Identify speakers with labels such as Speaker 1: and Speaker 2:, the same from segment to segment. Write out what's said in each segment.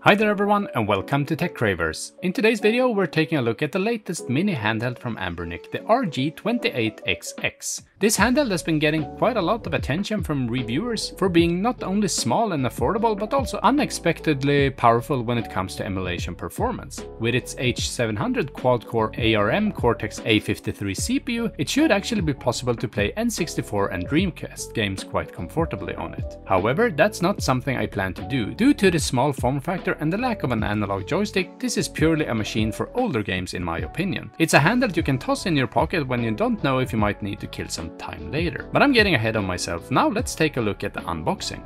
Speaker 1: Hi there everyone and welcome to Tech Cravers. In today's video we're taking a look at the latest mini handheld from Anbernic, the RG28XX. This handheld has been getting quite a lot of attention from reviewers for being not only small and affordable but also unexpectedly powerful when it comes to emulation performance. With its H700 quad-core ARM Cortex-A53 CPU, it should actually be possible to play N64 and Dreamcast games quite comfortably on it. However, that's not something I plan to do. Due to the small form factor and the lack of an analog joystick, this is purely a machine for older games in my opinion. It's a handheld you can toss in your pocket when you don't know if you might need to kill some time later. But I'm getting ahead of myself. Now let's take a look at the unboxing.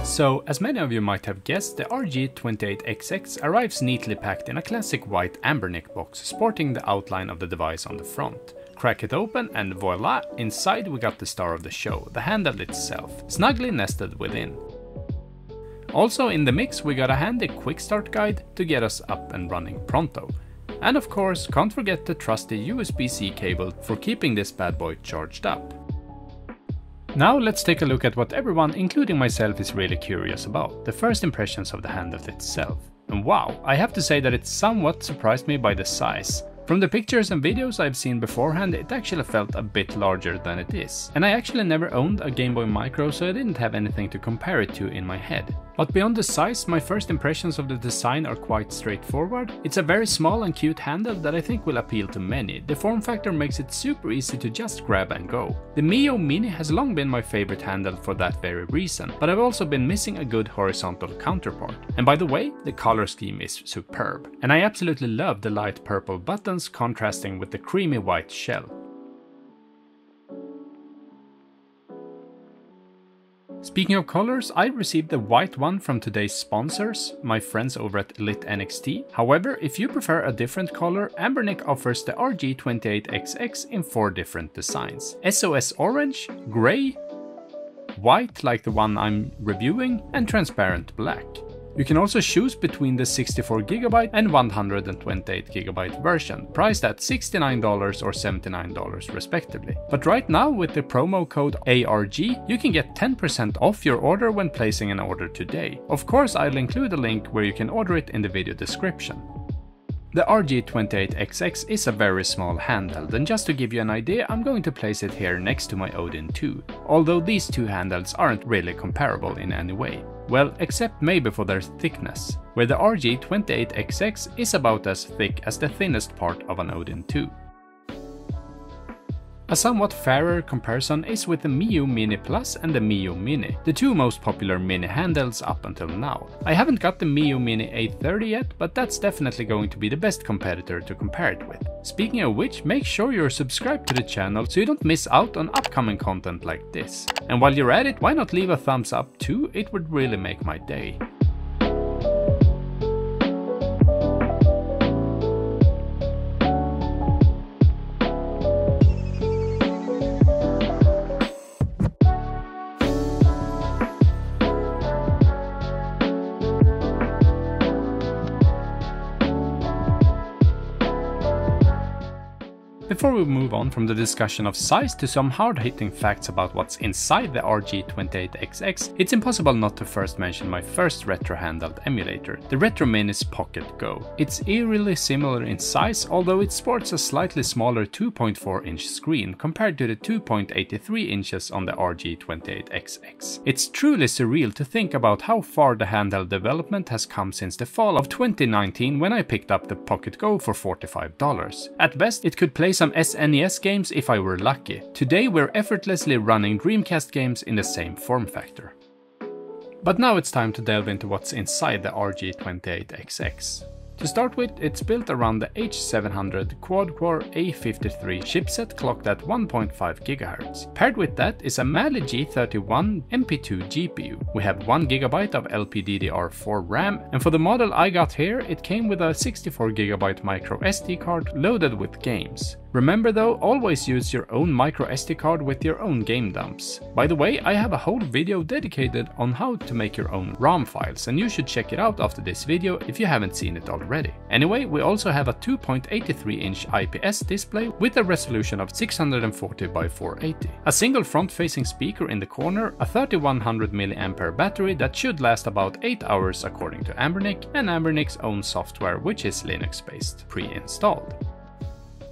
Speaker 1: So, as many of you might have guessed, the RG28XX arrives neatly packed in a classic white Anbernic box, sporting the outline of the device on the front. Crack it open and voila, inside we got the star of the show, the handheld itself, snugly nested within. Also in the mix we got a handy quick start guide to get us up and running pronto. And of course, can't forget the trusty USB-C cable for keeping this bad boy charged up. Now let's take a look at what everyone, including myself, is really curious about, the first impressions of the handheld itself. And wow, I have to say that it somewhat surprised me by the size. From the pictures and videos I've seen beforehand, it actually felt a bit larger than it is. And I actually never owned a Game Boy Micro, so I didn't have anything to compare it to in my head. But beyond the size, my first impressions of the design are quite straightforward. It's a very small and cute handheld that I think will appeal to many. The form factor makes it super easy to just grab and go. The Miyoo Mini has long been my favorite handheld for that very reason, but I've also been missing a good horizontal counterpart. And by the way, the color scheme is superb. And I absolutely love the light purple buttons contrasting with the creamy white shell. Speaking of colors, I received the white one from today's sponsors, my friends over at Elite NXT. However, if you prefer a different color, Anbernic offers the RG28XX in 4 different designs: SOS Orange, Grey, White like the one I'm reviewing, and Transparent Black. You can also choose between the 64GB and 128GB version, priced at $69 or $79 respectively. But right now, with the promo code ARG, you can get 10% off your order when placing an order today. Of course, I'll include a link where you can order it in the video description. The RG28XX is a very small handheld, and just to give you an idea, I'm going to place it here next to my Odin 2, although these two handhelds aren't really comparable in any way. Well, except maybe for their thickness, where the RG28XX is about as thick as the thinnest part of an Odin 2. A somewhat fairer comparison is with the Miyoo Mini Plus and the Miyoo Mini, the two most popular mini handhelds up until now. I haven't got the Miyoo Mini 830 yet, but that's definitely going to be the best competitor to compare it with. Speaking of which, make sure you're subscribed to the channel so you don't miss out on upcoming content like this. And while you're at it, why not leave a thumbs up too? It would really make my day. Before we move on from the discussion of size to some hard-hitting facts about what's inside the RG28XX, it's impossible not to first mention my first retro handheld emulator, the Retro Mini's PocketGO. It's eerily similar in size, although it sports a slightly smaller 2.4-inch screen compared to the 2.83 inches on the RG28XX. It's truly surreal to think about how far the handheld development has come since the fall of 2019 when I picked up the PocketGO for $45. At best, it could play some SNES games if I were lucky. Today we're effortlessly running Dreamcast games in the same form factor. But now it's time to delve into what's inside the RG28XX. To start with, it's built around the H700 quad-core A53 chipset clocked at 1.5 GHz. Paired with that is a Mali G31 MP2 GPU. We have 1GB of LPDDR4 RAM, and for the model I got here, it came with a 64GB micro SD card loaded with games. Remember though, always use your own micro SD card with your own game dumps. By the way, I have a whole video dedicated on how to make your own ROM files, and you should check it out after this video if you haven't seen it already. Anyway, we also have a 2.83-inch IPS display with a resolution of 640 by 480, a single front-facing speaker in the corner, a 3100 mAh battery that should last about 8 hours according to Anbernic, and Anbernic's own software, which is Linux-based, pre-installed.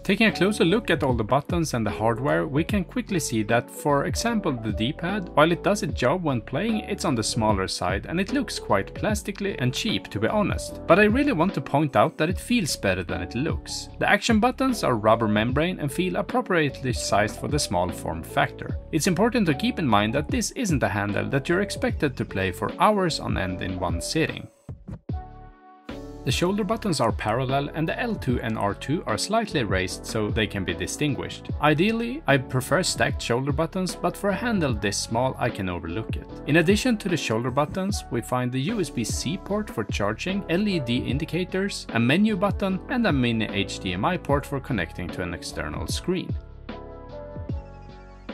Speaker 1: Taking a closer look at all the buttons and the hardware, we can quickly see that, for example, the D-pad, while it does its job when playing, it's on the smaller side and it looks quite plastically and cheap, to be honest. But I really want to point out that it feels better than it looks. The action buttons are rubber membrane and feel appropriately sized for the small form factor. It's important to keep in mind that this isn't a handheld that you're expected to play for hours on end in one sitting. The shoulder buttons are parallel and the L2 and R2 are slightly raised so they can be distinguished. Ideally, I prefer stacked shoulder buttons, but for a handheld this small I can overlook it. In addition to the shoulder buttons, we find the USB-C port for charging, LED indicators, a menu button, and a mini HDMI port for connecting to an external screen.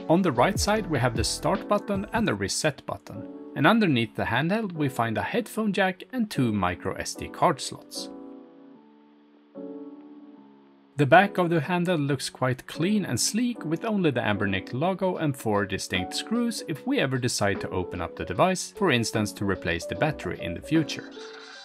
Speaker 1: On the right side we have the start button and the reset button. And underneath the handheld we find a headphone jack and 2 micro SD card slots. The back of the handheld looks quite clean and sleek with only the Anbernic logo and 4 distinct screws if we ever decide to open up the device, for instance to replace the battery in the future.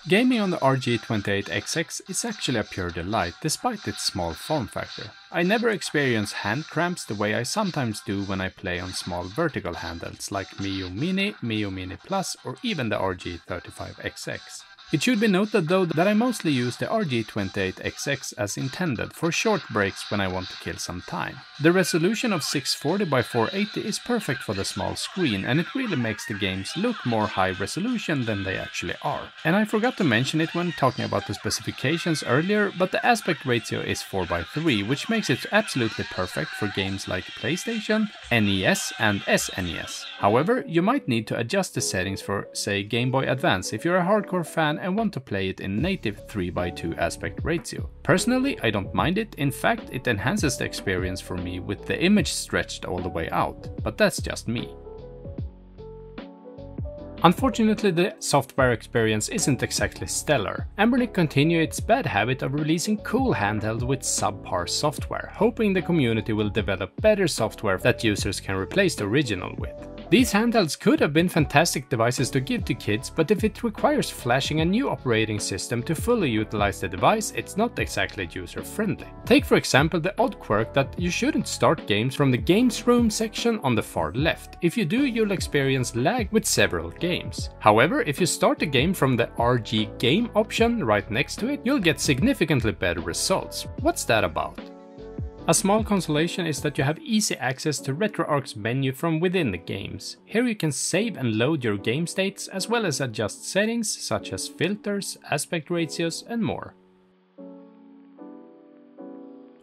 Speaker 1: Gaming on the RG28XX is actually a pure delight despite its small form factor. I never experience hand cramps the way I sometimes do when I play on small vertical handhelds like Miyoo Mini, Miyoo Mini Plus or even the RG35XX. It should be noted though that I mostly use the RG28XX as intended for short breaks when I want to kill some time. The resolution of 640 by 480 is perfect for the small screen and it really makes the games look more high resolution than they actually are. And I forgot to mention it when talking about the specifications earlier, but the aspect ratio is 4:3, which makes it absolutely perfect for games like PlayStation, NES and SNES. However, you might need to adjust the settings for, say, Game Boy Advance if you're a hardcore fan and want to play it in native 3:2 aspect ratio. Personally, I don't mind it. In fact, it enhances the experience for me with the image stretched all the way out, but that's just me. Unfortunately, the software experience isn't exactly stellar. Anbernic continue its bad habit of releasing cool handheld with subpar software, hoping the community will develop better software that users can replace the original with. These handhelds could have been fantastic devices to give to kids, but if it requires flashing a new operating system to fully utilize the device, it's not exactly user-friendly. Take for example the odd quirk that you shouldn't start games from the games room section on the far left. If you do, you'll experience lag with several games. However, if you start a game from the RG game option right next to it, you'll get significantly better results. What's that about? A small consolation is that you have easy access to RetroArch's menu from within the games. Here you can save and load your game states as well as adjust settings such as filters, aspect ratios and more.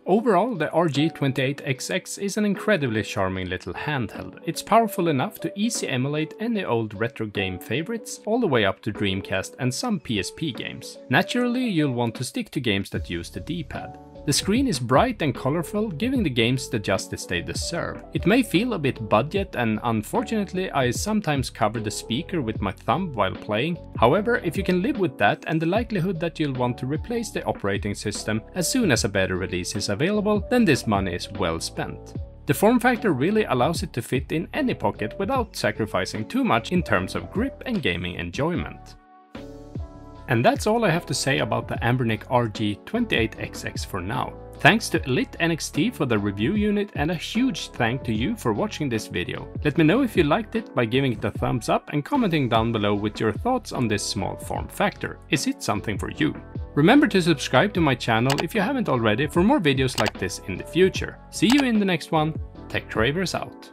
Speaker 1: Overall, the RG28XX is an incredibly charming little handheld. It's powerful enough to easily emulate any old retro game favorites, all the way up to Dreamcast and some PSP games. Naturally, you'll want to stick to games that use the D-pad. The screen is bright and colorful, giving the games the justice they deserve. It may feel a bit budget and unfortunately I sometimes cover the speaker with my thumb while playing. However, if you can live with that and the likelihood that you'll want to replace the operating system as soon as a better release is available, then this money is well spent. The form factor really allows it to fit in any pocket without sacrificing too much in terms of grip and gaming enjoyment. And that's all I have to say about the Anbernic RG28XX for now. Thanks to Elite NXT for the review unit and a huge thank to you for watching this video. Let me know if you liked it by giving it a thumbs up and commenting down below with your thoughts on this small form factor. Is it something for you? Remember to subscribe to my channel if you haven't already for more videos like this in the future. See you in the next one. TechTravers out.